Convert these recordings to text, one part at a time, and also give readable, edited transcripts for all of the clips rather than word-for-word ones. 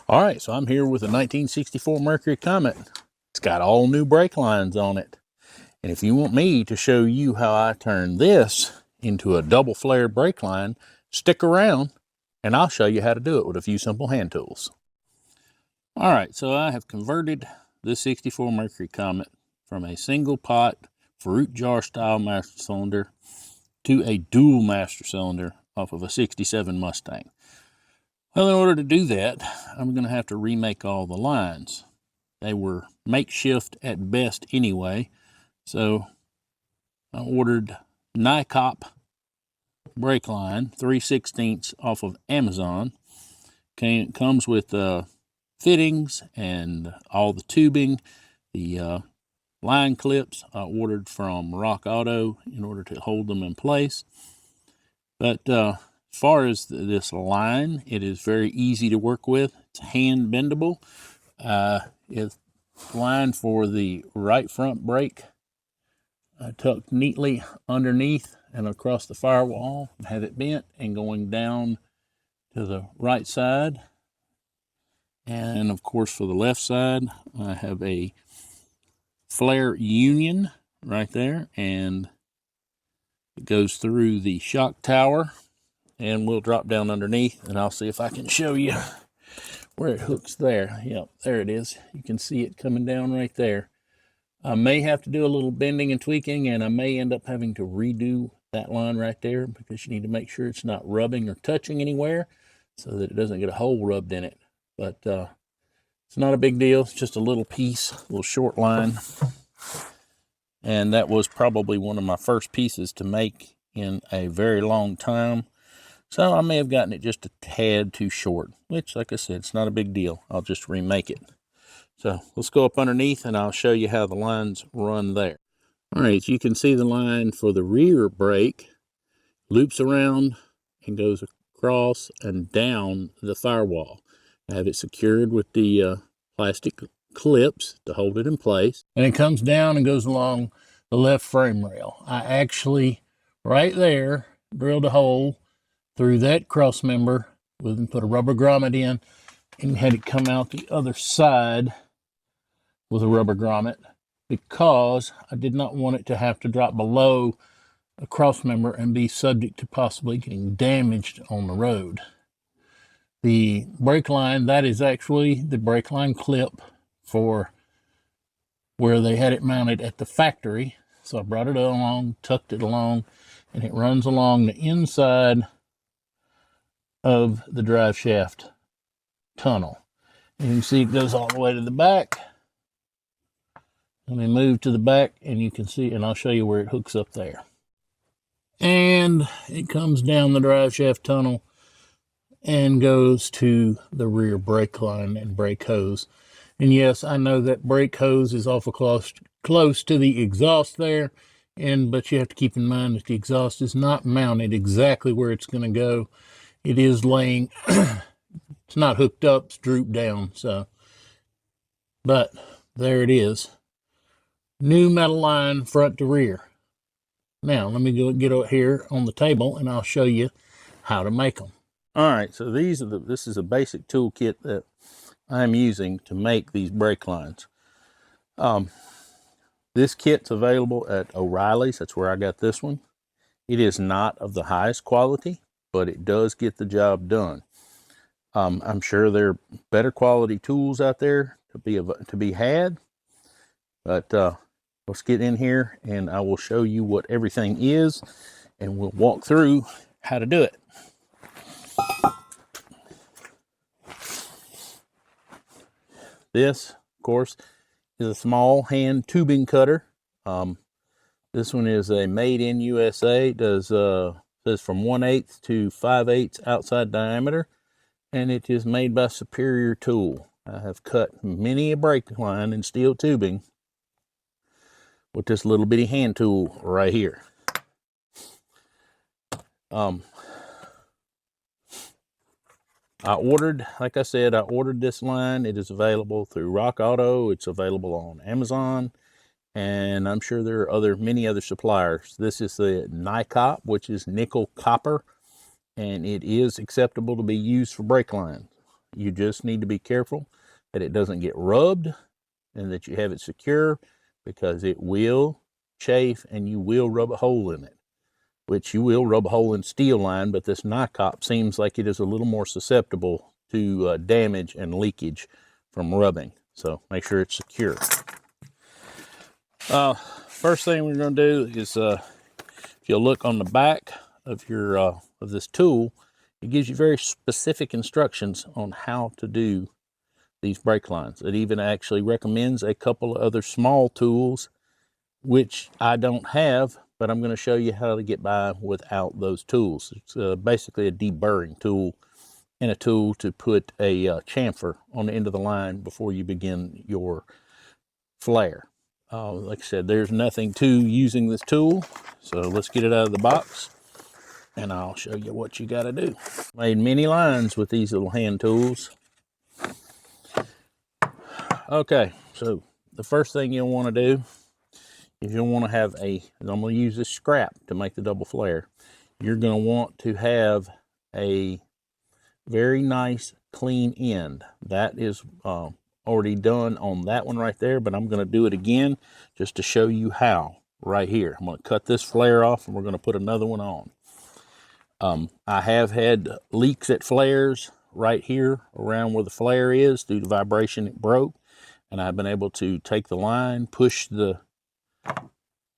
All right, so I'm here with a 1964 Mercury Comet. It's got all new brake lines on it. And if you want me to show you how I turn this into a double flare brake line, stick around and I'll show you how to do it with a few simple hand tools. All right, so I have converted this 64 Mercury Comet from a single pot fruit jar style master cylinder to a dual master cylinder off of a 67 Mustang. Well, in order to do that, I'm going to have to remake all the lines. They were makeshift at best anyway, so I ordered NICOP brake line 3/16 off of Amazon. It comes with fittings and all the tubing. The line clips I ordered from Rock Auto in order to hold them in place. But as far as this line, it is very easy to work with. It's hand bendable. It's line for the right front brake tucked neatly underneath and across the firewall. Have it bent and going down to the right side. And of course for the left side, I have a flare union right there, and it goes through the shock tower and we'll drop down underneath, and I'll see if I can show you where it hooks there. Yep, there it is. You can see it coming down right there. I may have to do a little bending and tweaking, and I may end up having to redo that line right there because you need to make sure it's not rubbing or touching anywhere so that it doesn't get a hole rubbed in it. But it's not a big deal. It's just a little piece, a little short line. And that was probably one of my first pieces to make in a very long time. So I may have gotten it just a tad too short, which, like I said, it's not a big deal. I'll just remake it. So let's go up underneath and I'll show you how the lines run there. All right, so you can see the line for the rear brake loops around and goes across and down the firewall. I have it secured with the plastic clips to hold it in place. And it comes down and goes along the left frame rail. I actually, right there, drilled a hole through that cross member and put a rubber grommet in and had it come out the other side with a rubber grommet because I did not want it to have to drop below a cross member and be subject to possibly getting damaged on the road. The brake line, that is actually the brake line clip for where they had it mounted at the factory. So I brought it along, tucked it along, and it runs along the inside of the drive shaft tunnel. And you can see it goes all the way to the back. Let me move to the back and you can see, and I'll show you where it hooks up there. And it comes down the drive shaft tunnel and goes to the rear brake line and brake hose. And yes, I know that brake hose is awful close to the exhaust there, but you have to keep in mind that the exhaust is not mounted exactly where it's going to go. It is laying, it's not hooked up, it's drooped down, so. But there it is. New metal line front to rear. Now, let me get over here on the table and I'll show you how to make them. All right, so this is a basic toolkit that I'm using to make these brake lines. This kit's available at O'Reilly's. That's where I got this one. It is not of the highest quality, but it does get the job done. I'm sure there are better quality tools out there to be had, but let's get in here and I will show you what everything is, and we'll walk through how to do it. This, of course, is a small hand tubing cutter. This one is a made in USA. It does says from 1/8 to 5/8 outside diameter, and it is made by Superior Tool. I have cut many a brake line in steel tubing with this little bitty hand tool right here. Like I said, I ordered this line. It is available through Rock Auto. It's available on Amazon, and I'm sure there are many other suppliers. This is the NICOP, which is nickel copper, and it is acceptable to be used for brake lines. You just need to be careful that it doesn't get rubbed and that you have it secure, because it will chafe and you will rub a hole in it, which you will rub a hole in steel line, but this Nycop seems like it is a little more susceptible to damage and leakage from rubbing. So make sure it's secure. First thing we're going to do is, if you'll look on the back of your of this tool, it gives you very specific instructions on how to do these brake lines. It even actually recommends a couple of other small tools, which I don't have, but I'm going to show you how to get by without those tools. It's basically a deburring tool and a tool to put a chamfer on the end of the line before you begin your flare. Like I said, there's nothing to using this tool, so let's get it out of the box and I'll show you what you got to do. Made many lines with these little hand tools. Okay, so the first thing you'll want to do is you'll want to have I'm going to use this scrap to make the double flare. You're going to want to have a very nice clean end. That is already done on that one right there, but I'm going to do it again just to show you how right here. I'm going to cut this flare off and we're going to put another one on. I have had leaks at flares right here around where the flare is. Due to vibration, it broke, and I've been able to take the line, push the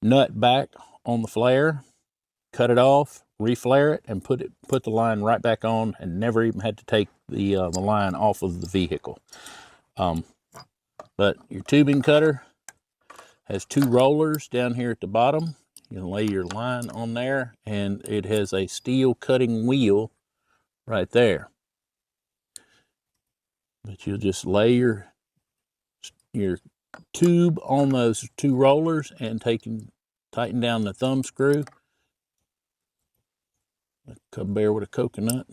nut back on the flare, cut it off, reflare it, and put the line right back on, and never even had to take the line off of the vehicle. But your tubing cutter has two rollers down here at the bottom. You can lay your line on there, and it has a steel cutting wheel right there. But you'll just lay your tube on those two rollers and tighten down the thumb screw. A bear with a coconut.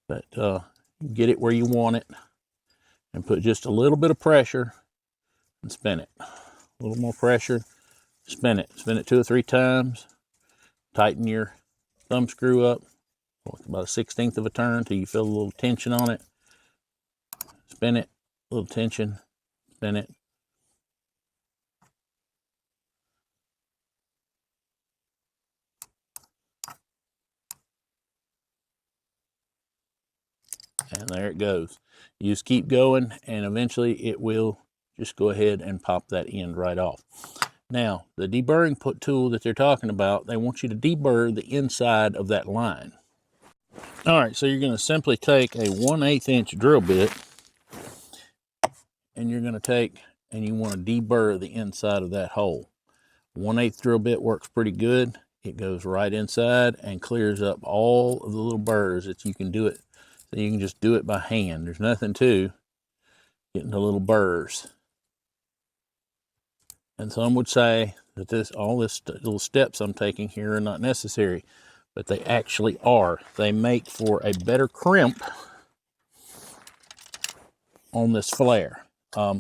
But get it where you want it, and put just a little bit of pressure and spin it. A little more pressure, spin it 2 or 3 times. Tighten your thumb screw up about a 1/16 of a turn till you feel a little tension on it. Spin it, a little tension, spin it. And there it goes. You just keep going, and eventually it will just go ahead and pop that end right off. Now, the deburring tool that they're talking about, they want you to deburr the inside of that line. All right, so you're going to simply take a 1/8 inch drill bit, and you're going to take, and you want to deburr the inside of that hole. 1/8 drill bit works pretty good. It goes right inside and clears up all of the little burrs that you can do it. So you can just do it by hand. There's nothing to getting the little burrs. And some would say that all this little steps I'm taking here are not necessary, but they actually are. They make for a better crimp on this flare. The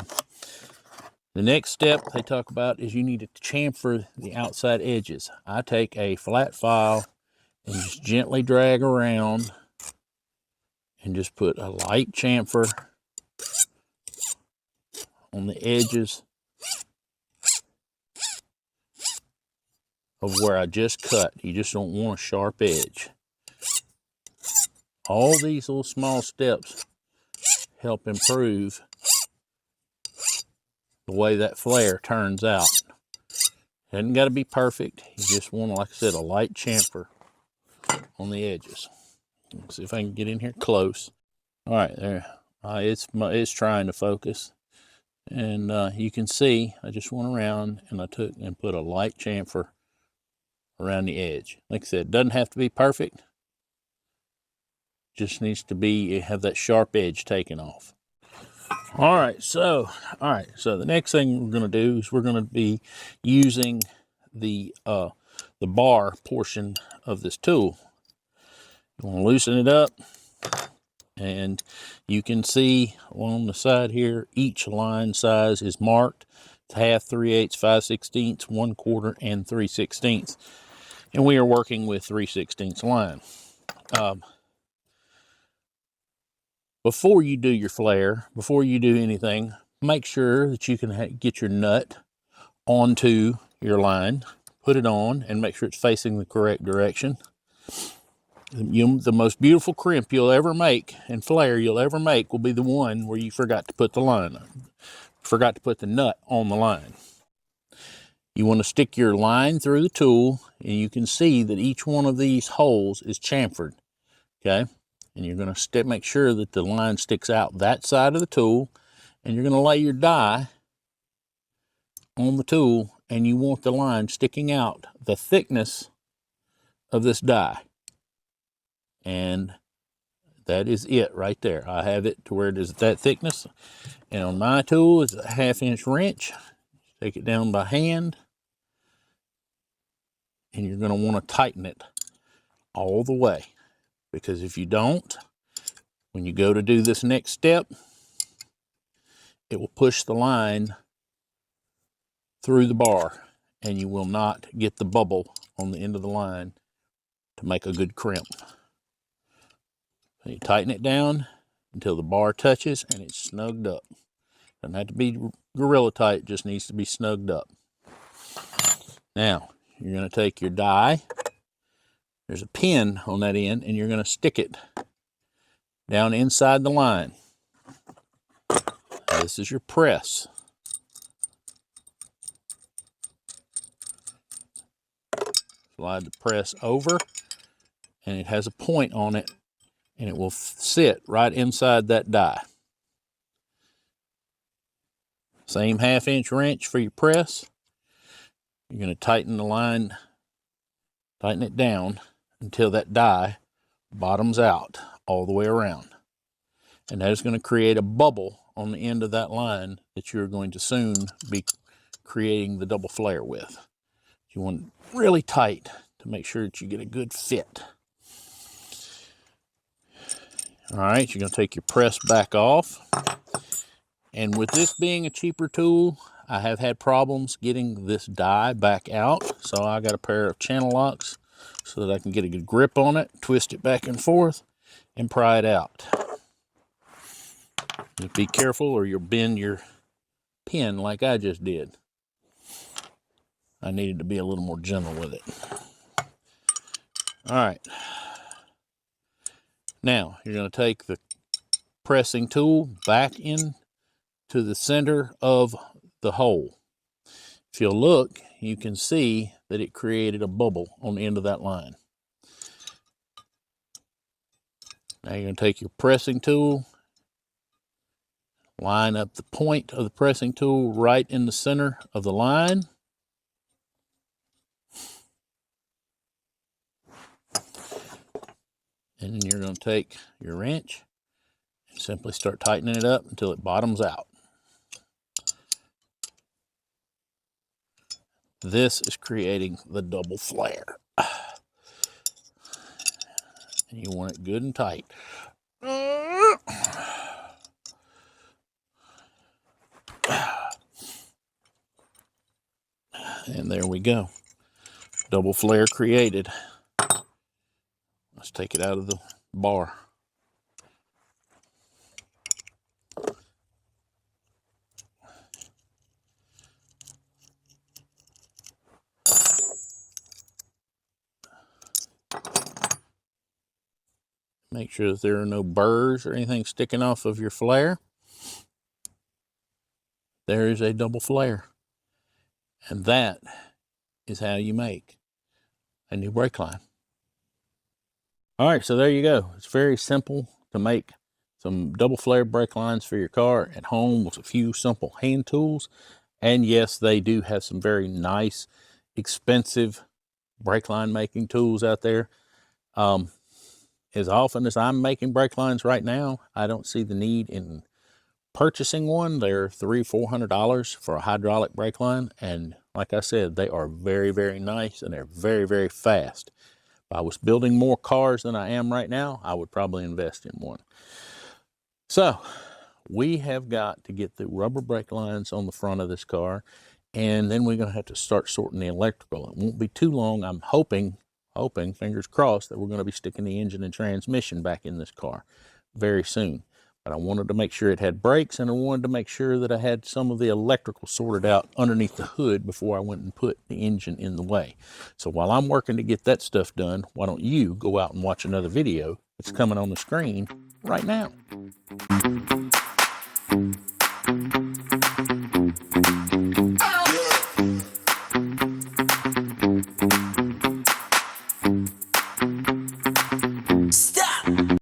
next step they talk about is you need to chamfer the outside edges. I take a flat file and just gently drag around and just put a light chamfer on the edges of where I just cut. You just don't want a sharp edge. All these little small steps help improve the way that flare turns out. It hasn't got to be perfect. You just want, like I said, a light chamfer on the edges. Let's see if I can get in here close. All right, there. It's trying to focus. And you can see I just went around and I took and put a light chamfer around the edge. Like I said, it doesn't have to be perfect. Just needs to have that sharp edge taken off. All right, so the next thing we're going to do is we're going to be using the bar portion of this tool. You want to loosen it up, and you can see on the side here, each line size is marked. It's 1/2, 3/8, 5/16, 1/4, and 3/16. And we are working with 3/16 line. before you do your flare, before you do anything, make sure that you can get your nut onto your line, put it on, and make sure it's facing the correct direction. The most beautiful crimp you'll ever make and flare you'll ever make will be the one where you forgot to put the line on, forgot to put the nut on the line. You want to stick your line through the tool, and you can see that each one of these holes is chamfered, okay? And you're going to make sure that the line sticks out that side of the tool, and you're going to lay your die on the tool, and you want the line sticking out the thickness of this die. And that is it right there. I have it to where it is that thickness. And on my tool is a 1/2-inch wrench. Take it down by hand. And you're going to want to tighten it all the way. Because if you don't, when you go to do this next step, it will push the line through the bar. And you will not get the bubble on the end of the line to make a good crimp. You tighten it down until the bar touches and it's snugged up. Doesn't have to be gorilla tight, just needs to be snugged up. Now, you're going to take your die. There's a pin on that end, and you're going to stick it down inside the line. Now, this is your press. Slide the press over, and it has a point on it, and it will sit right inside that die. Same 1/2-inch wrench for your press. You're going to tighten the line, tighten it down until that die bottoms out all the way around. And that is going to create a bubble on the end of that line that you're going to soon be creating the double flare with. You want it really tight to make sure that you get a good fit. All right, you're going to take your press back off. And with this being a cheaper tool, I have had problems getting this die back out. So I got a pair of channel locks so that I can get a good grip on it, twist it back and forth, and pry it out. Just be careful or you'll bend your pin like I just did. I needed to be a little more gentle with it. All right. Now, you're going to take the pressing tool back in to the center of the hole. If you'll look, you can see that it created a bubble on the end of that line. Now you're going to take your pressing tool, line up the point of the pressing tool right in the center of the line. And then you're going to take your wrench and simply start tightening it up until it bottoms out. This is creating the double flare. And you want it good and tight. And there we go. Double flare created. Let's take it out of the bar. Make sure that there are no burrs or anything sticking off of your flare. There is a double flare. And that is how you make a new brake line. All right, so there you go. It's very simple to make some double flare brake lines for your car at home with a few simple hand tools. And yes, they do have some very nice, expensive brake line making tools out there. As often as I'm making brake lines right now, I don't see the need in purchasing one. They're $300–400 for a hydraulic brake line. And like I said, they are very, very nice and they're very, very fast. If I was building more cars than I am right now, I would probably invest in one. So we have got to get the rubber brake lines on the front of this car, and then we're going to have to start sorting the electrical. It won't be too long. I'm hoping, fingers crossed, that we're going to be sticking the engine and transmission back in this car very soon. But I wanted to make sure it had brakes, and I wanted to make sure that I had some of the electrical sorted out underneath the hood before I went and put the engine in the way. So while I'm working to get that stuff done, why don't you go out and watch another video that's coming on the screen right now?